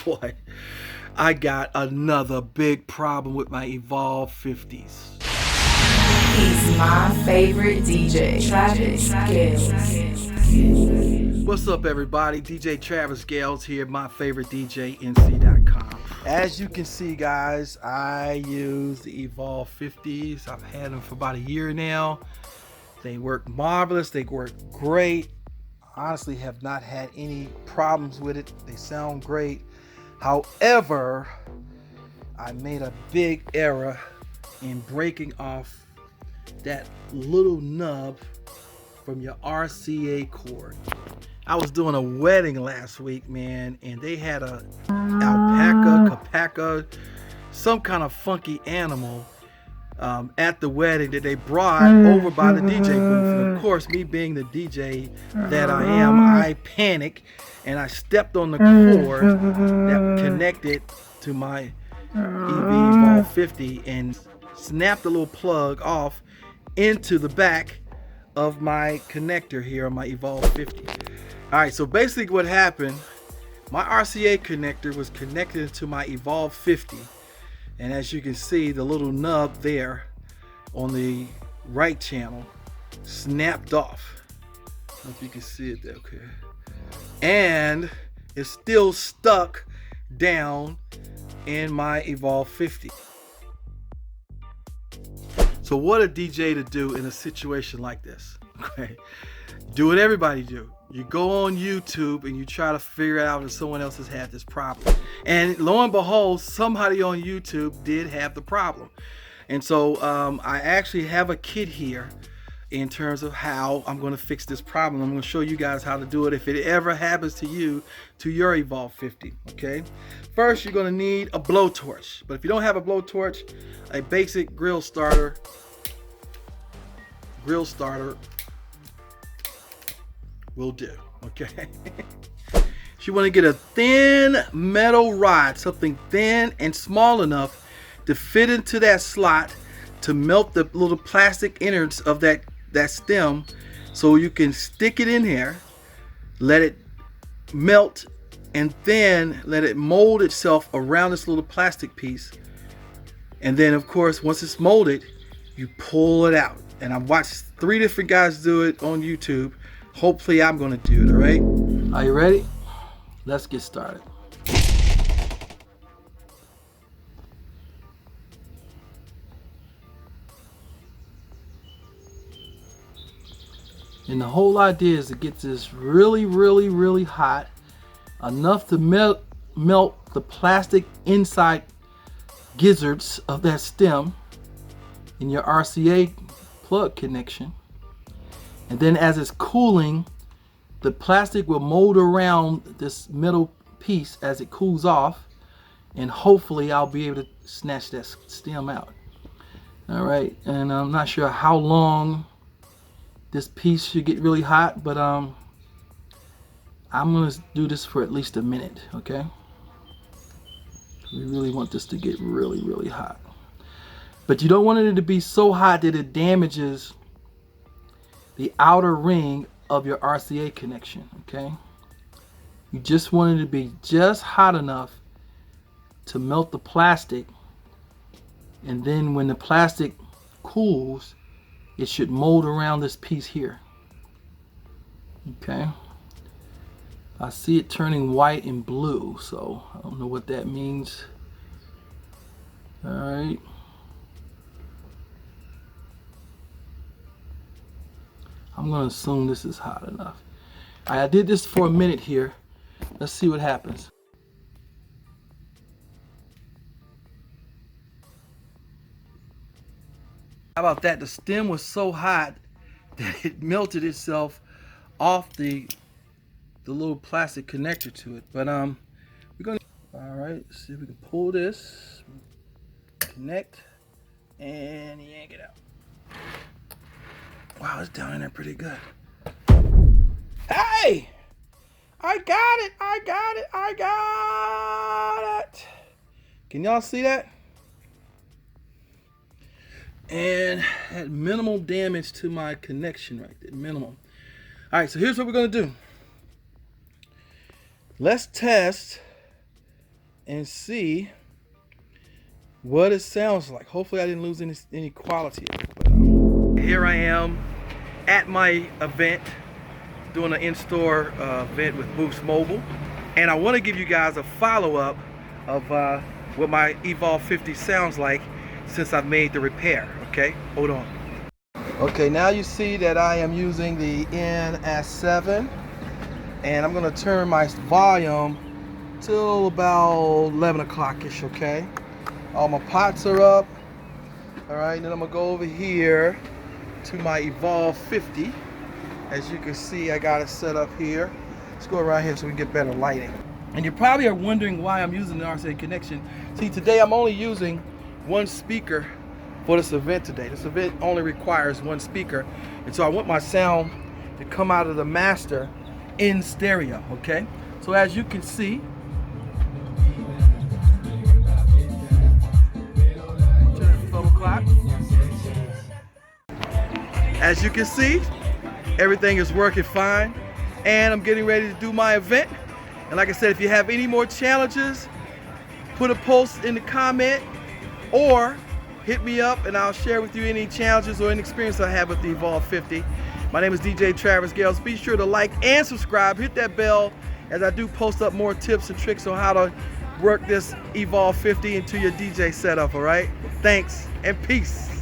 boy, I got another big problem with my Evolve 50s. He's my favorite DJ, Travis Gales. What's up, everybody? DJ Travis Gales here, my favorite DJ, NC.com. As you can see, guys, I use the Evolve 50s. I've had them for about a year now. They work marvelous. They work great. Honestly, have not had any problems with it. They sound great. However, I made a big error in breaking off that little nub from your RCA cord. I was doing a wedding last week, man, and they had a alpaca, some kind of funky animal at the wedding that they brought over by the DJ booth. And of course, me being the DJ that I am, I panicked and I stepped on the cord that connected to my Evolve 50 and snapped the little plug off into the back of my connector here on my Evolve 50. All right, so basically what happened, my RCA connector was connected to my Evolve 50, and as you can see, the little nub there on the right channel snapped off. I don't know if you can see it there, okay? And it's still stuck down in my Evolve 50. So what a DJ to do in a situation like this, okay? Do what everybody do. You go on YouTube and you try to figure out if someone else has had this problem. And lo and behold, somebody on YouTube did have the problem. And so I actually have a kit here in terms of how I'm going to fix this problem. I'm going to show you guys how to do it if it ever happens to you, to your Evolve 50, okay? First, you're going to need a blowtorch. But if you don't have a blowtorch, a basic grill starter will do, okay? You want to get a thin metal rod, something thin and small enough to fit into that slot to melt the little plastic innards of that stem, so you can stick it in here, let it melt, and then let it mold itself around this little plastic piece. And then of course, once it's molded, you pull it out. And I've watched 3 different guys do it on YouTube. Hopefully I'm going to do it, all right? Are you ready? Let's get started. And the whole idea is to get this really hot, enough to melt the plastic inside gizzards of that stem in your RCA plug connection. And then as it's cooling, the plastic will mold around this metal piece as it cools off, and hopefully I'll be able to snatch that stem out. All right, and I'm not sure how long this piece should get really hot, but I'm gonna do this for at least a minute, okay? We really want this to get really hot. But you don't want it to be so hot that it damages the outer ring of your RCA connection, okay? You just want it to be just hot enough to melt the plastic, and then when the plastic cools, it should mold around this piece here, okay? I see it turning white and blue, so I don't know what that means. All right. I'm going to assume this is hot enough. All right, I did this for a minute here. Let's see what happens. How about that? The stem was so hot that it melted itself off the little plastic connector to it. But we're going to, all right, see if we can pull this, connect, and yank it out. Wow, it's down in there pretty good. Hey! I got it! Can y'all see that? And had minimal damage to my connection right there, minimal. All right, so here's what we're gonna do. Let's test and see what it sounds like. Hopefully I didn't lose any quality of it. But, here I am at my event, doing an in-store event with Boost Mobile. And I want to give you guys a follow-up of what my Evolve 50 sounds like since I've made the repair. Okay, hold on. Okay, now you see that I am using the NS7, and I'm going to turn my volume till about 11 o'clock-ish, okay? All my pots are up. All right, then I'm going to go over here to my Evolve 50. As you can see, I got it set up here. Let's go around here so we can get better lighting. And you probably are wondering why I'm using the RCA connection. See, today I'm only using one speaker for this event today. This event only requires one speaker. And so I want my sound to come out of the master in stereo, okay? So as you can see, turn the 12 o'clock. As you can see, everything is working fine. And I'm getting ready to do my event. And like I said, if you have any more challenges, put a post in the comment or hit me up and I'll share with you any challenges or any experience I have with the Evolve 50. My name is DJ Travis Gales. Be sure to like and subscribe. Hit that bell as I do post up more tips and tricks on how to work this Evolve 50 into your DJ setup, all right? Thanks and peace.